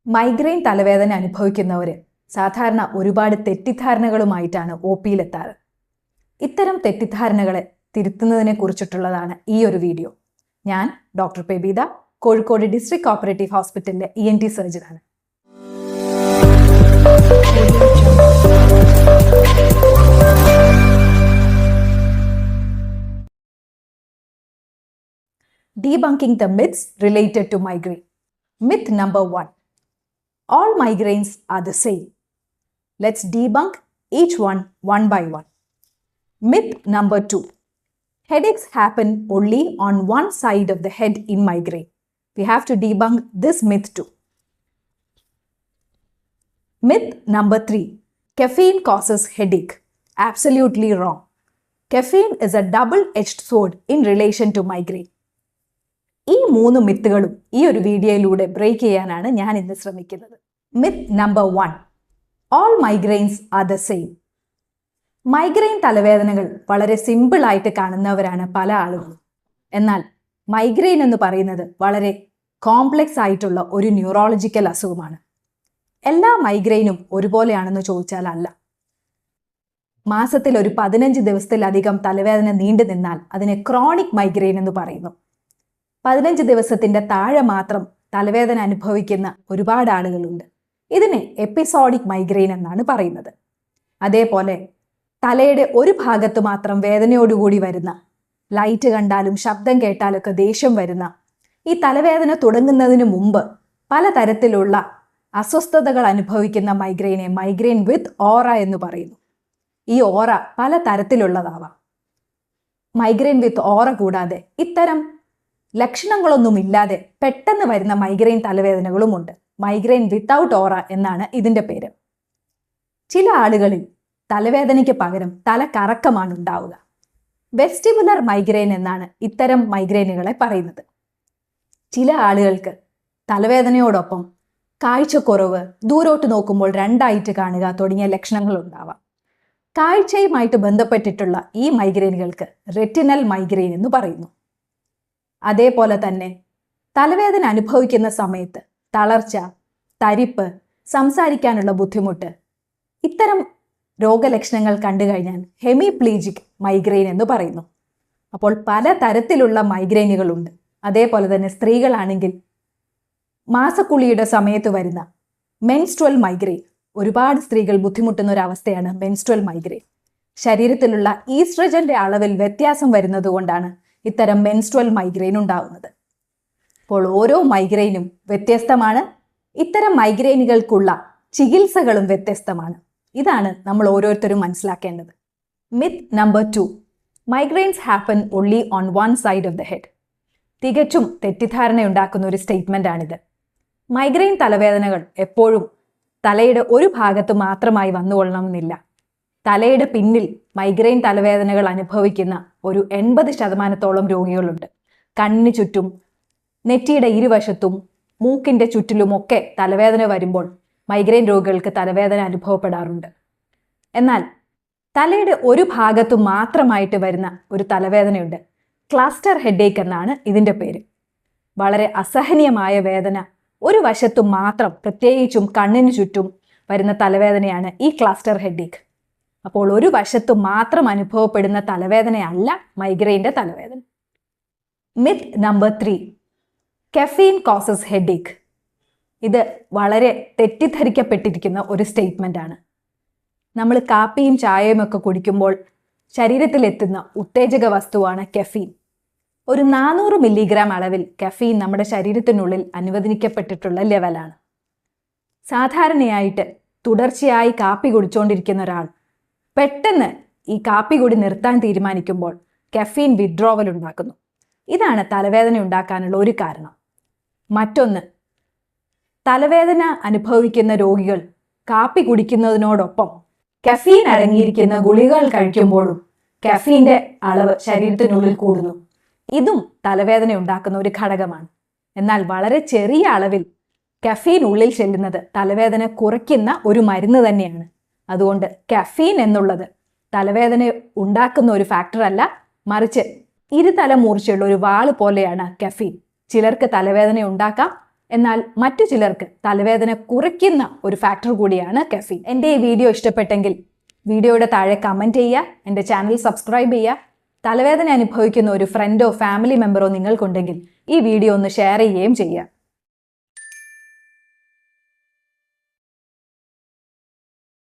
Migraine തലവേദന അനുഭവിക്കുന്നവർ സാധാരണ ഒരുപാട് തെറ്റിദ്ധാരണകളുമായിട്ടാണ് ഒ പിയിലെത്താറ്. ഇത്തരം തെറ്റിദ്ധാരണകളെ തിരുത്തുന്നതിനെ കുറിച്ചിട്ടുള്ളതാണ് ഈ ഒരു വീഡിയോ. ഞാൻ doctor Pebitha, Kozhikode district cooperative ഹോസ്പിറ്റലിലെ ENT സർജനാണ്. Debunking the myths related to migraine. Myth number 1. All migraines are the same. Let's debunk each one by one. Myth number 2. Headaches happen only on one side of the head in migraine. We have to debunk this myth too. Myth number 3. Caffeine causes headache. Absolutely wrong. Caffeine is a double-edged sword in relation to migraine. ഈ 3 മിത്തുകളും ഈ ഒരു വീഡിയോയിലൂടെ break ചെയ്യാനാണ് ഞാൻ ഇന്ന് ശ്രമിക്കുന്നത്. Myth number 1. All migraines are the same. Migraine തലവേദനകൾ വളരെ സിമ്പിളായിട്ട് കാണുന്നവരാണ് പല ആളുകളും. എന്നാൽ മൈഗ്രെയിൻ എന്ന് പറയുന്നത് വളരെ കോംപ്ലെക്സ് ആയിട്ടുള്ള ഒരു ന്യൂറോളജിക്കൽ അസുഖമാണ്. എല്ലാ മൈഗ്രെയിനും ഒരുപോലെയാണെന്ന് ചോദിച്ചാൽ അല്ല. മാസത്തിൽ ഒരു 15 ദിവസത്തിലധികം തലവേദന നീണ്ടു നിന്നാൽ അതിനെ ക്രോണിക് മൈഗ്രെയിൻ എന്ന് പറയുന്നു. 15 ദിവസത്തിൻ്റെ താഴെ മാത്രം തലവേദന അനുഭവിക്കുന്ന ഒരുപാട് ആളുകളുണ്ട്. ഇതിനെ എപ്പിസോഡിക് മൈഗ്രെയിൻ എന്നാണ് പറയുന്നത്. അതേപോലെ തലയുടെ ഒരു ഭാഗത്ത് മാത്രം വേദനയോടുകൂടി വരുന്ന, ലൈറ്റ് കണ്ടാലും ശബ്ദം കേട്ടാലൊക്കെ ദേഷ്യം വരുന്ന, ഈ തലവേദന തുടങ്ങുന്നതിന് മുമ്പ് പലതരത്തിലുള്ള അസ്വസ്ഥതകൾ അനുഭവിക്കുന്ന മൈഗ്രെയിനെ മൈഗ്രെയിൻ വിത്ത് ഓറ എന്ന് പറയുന്നു. ഈ ഓറ പല തരത്തിലുള്ളതാവാം. മൈഗ്രെയിൻ വിത്ത് ഓറ കൂടാതെ ഇത്തരം ലക്ഷണങ്ങളൊന്നുമില്ലാതെ പെട്ടെന്ന് വരുന്ന മൈഗ്രെയിൻ തലവേദനകളുമുണ്ട്. മൈഗ്രെയിൻ വിത്തൗട്ട് ഓറ എന്നാണ് ഇതിൻ്റെ പേര്. ചില ആളുകളിൽ തലവേദനയ്ക്ക് പകരം തലകറക്കമാണ് ഉണ്ടാവുക. വെസ്റ്റിബുലർ മൈഗ്രെയിൻ എന്നാണ് ഇത്തരം മൈഗ്രെയിനുകളെ പറയുന്നത്. ചില ആളുകൾക്ക് തലവേദനയോടൊപ്പം കാഴ്ചക്കുറവ്, ദൂരോട്ട് നോക്കുമ്പോൾ രണ്ടായിട്ട് കാണുക തുടങ്ങിയ ലക്ഷണങ്ങൾ ഉണ്ടാവാം. കാഴ്ചയുമായിട്ട് ബന്ധപ്പെട്ടിട്ടുള്ള ഈ മൈഗ്രെയിനുകൾക്ക് റെറ്റിനൽ മൈഗ്രെയിൻ എന്ന് പറയുന്നു. അതേപോലെ തന്നെ തലവേദന അനുഭവിക്കുന്ന സമയത്ത് തളർച്ച, തരിപ്പ്, സംസാരിക്കാനുള്ള ബുദ്ധിമുട്ട്, ഇത്തരം രോഗലക്ഷണങ്ങൾ കണ്ടു കഴിഞ്ഞാൽ ഹെമിപ്ലീജിക് മൈഗ്രെയിൻ എന്ന് പറയുന്നു. അപ്പോൾ പല തരത്തിലുള്ള മൈഗ്രെയിനുകളുണ്ട്. അതേപോലെ തന്നെ സ്ത്രീകളാണെങ്കിൽ മാസക്കുളിയുടെ സമയത്ത് വരുന്ന മെൻസ്ട്രുവൽ മൈഗ്രെയിൻ, ഒരുപാട് സ്ത്രീകൾ ബുദ്ധിമുട്ടുന്ന ഒരു അവസ്ഥയാണ് മെൻസ്ട്രുവൽ മൈഗ്രെയിൻ. ശരീരത്തിലുള്ള ഈസ്ട്രജന്റെ അളവിൽ വ്യത്യാസം വരുന്നത് കൊണ്ടാണ് ഇത്തരം മെൻസ്ട്രുവൽ മൈഗ്രെയിൻ ഉണ്ടാകുന്നത്. അപ്പോൾ ഓരോ മൈഗ്രെയിനും വ്യത്യസ്തമാണ്. ഇത്തരം മൈഗ്രെയിനുകൾക്കുള്ള ചികിത്സകളും വ്യത്യസ്തമാണ്. ഇതാണ് നമ്മൾ ഓരോരുത്തരും മനസ്സിലാക്കേണ്ടത്. Myth number 2. Migraines happen only on one side of the head. തികച്ചും തെറ്റിദ്ധാരണയുണ്ടാക്കുന്ന ഒരു സ്റ്റേറ്റ്മെൻ്റ് ആണിത്. മൈഗ്രെയിൻ തലവേദനകൾ എപ്പോഴും തലയുടെ ഒരു ഭാഗത്ത് മാത്രമായി വന്നുകൊള്ളണമെന്നില്ല. തലയുടെ പിന്നിൽ മൈഗ്രെയിൻ തലവേദനകൾ അനുഭവിക്കുന്ന ഒരു 80% രോഗികളുണ്ട്. കണ്ണിന് ചുറ്റും, നെറ്റിയുടെ ഇരുവശത്തും, മൂക്കിൻ്റെ ചുറ്റിലുമൊക്കെ തലവേദന വരുമ്പോൾ മൈഗ്രെയിൻ രോഗികൾക്ക് തലവേദന അനുഭവപ്പെടാറുണ്ട്. എന്നാൽ തലയുടെ ഒരു ഭാഗത്തു മാത്രമായിട്ട് വരുന്ന ഒരു തലവേദനയുണ്ട്. ക്ലസ്റ്റർ ഹെഡേക്ക് എന്നാണ് ഇതിൻ്റെ പേര്. വളരെ അസഹനീയമായ വേദന ഒരു വശത്തു മാത്രം, പ്രത്യേകിച്ചും കണ്ണിന് ചുറ്റും വരുന്ന തലവേദനയാണ് ഈ ക്ലസ്റ്റർ ഹെഡേക്ക്. അപ്പോൾ ഒരു വശത്തു മാത്രം അനുഭവപ്പെടുന്ന തലവേദനയല്ല മൈഗ്രെയിൻ്റെ തലവേദന. Myth number 3. Caffeine causes headache. ഇത് വളരെ തെറ്റിദ്ധരിക്കപ്പെട്ടിരിക്കുന്ന ഒരു സ്റ്റേറ്റ്മെൻ്റ് ആണ്. നമ്മൾ കാപ്പിയും ചായയും ഒക്കെ കുടിക്കുമ്പോൾ ശരീരത്തിലെത്തുന്ന ഉത്തേജക വസ്തുവാണ് കഫീൻ. ഒരു 400 മില്ലിഗ്രാം അളവിൽ കഫീൻ നമ്മുടെ ശരീരത്തിനുള്ളിൽ അനുവദിക്കപ്പെട്ടിട്ടുള്ള ലെവലാണ്. സാധാരണയായിട്ട് തുടർച്ചയായി കാപ്പി കുടിച്ചുകൊണ്ടിരിക്കുന്ന ഒരാൾ പെട്ടെന്ന് ഈ കാപ്പി കൂടി നിർത്താൻ തീരുമാനിക്കുമ്പോൾ കഫീൻ വിഡ്രോവൽ ഉണ്ടാക്കുന്നു. ഇതാണ് തലവേദന ഉണ്ടാക്കാനുള്ള ഒരു കാരണം. മറ്റൊന്ന്, തലവേദന അനുഭവിക്കുന്ന രോഗികൾ കാപ്പി കുടിക്കുന്നതിനോടൊപ്പം കഫീൻ അടങ്ങിയിരിക്കുന്ന ഗുളികകൾ കഴിക്കുമ്പോഴും കഫീൻ്റെ അളവ് ശരീരത്തിനുള്ളിൽ കൂടുന്നു. ഇതും തലവേദന ഉണ്ടാക്കുന്ന ഒരു ഘടകമാണ്. എന്നാൽ വളരെ ചെറിയ അളവിൽ കഫീൻ ഉള്ളിൽ ചെല്ലുന്നത് തലവേദന കുറയ്ക്കുന്ന ഒരു മരുന്ന് തന്നെയാണ്. അതുകൊണ്ട് കഫീൻ എന്നുള്ളത് തലവേദന ഉണ്ടാക്കുന്ന ഒരു ഫാക്ടർ അല്ല, മറിച്ച് ഇരുതല മൂർച്ചയുള്ള ഒരു വാള് പോലെയാണ് കഫീൻ. ചിലർക്ക് തലവേദന ഉണ്ടാക്കാം, എന്നാൽ മറ്റു ചിലർക്ക് തലവേദന കുറയ്ക്കുന്ന ഒരു ഫാക്ടർ കൂടിയാണ് കഫീൻ. എൻ്റെ ഈ വീഡിയോ ഇഷ്ടപ്പെട്ടെങ്കിൽ വീഡിയോയുടെ താഴെ കമൻറ്റ് ചെയ്യുക, എൻ്റെ ചാനൽ സബ്സ്ക്രൈബ് ചെയ്യുക. തലവേദന അനുഭവിക്കുന്ന ഒരു ഫ്രണ്ടോ ഫാമിലി മെമ്പറോ നിങ്ങൾക്കുണ്ടെങ്കിൽ ഈ വീഡിയോ ഒന്ന് ഷെയർ ചെയ്യുകയും ചെയ്യുക.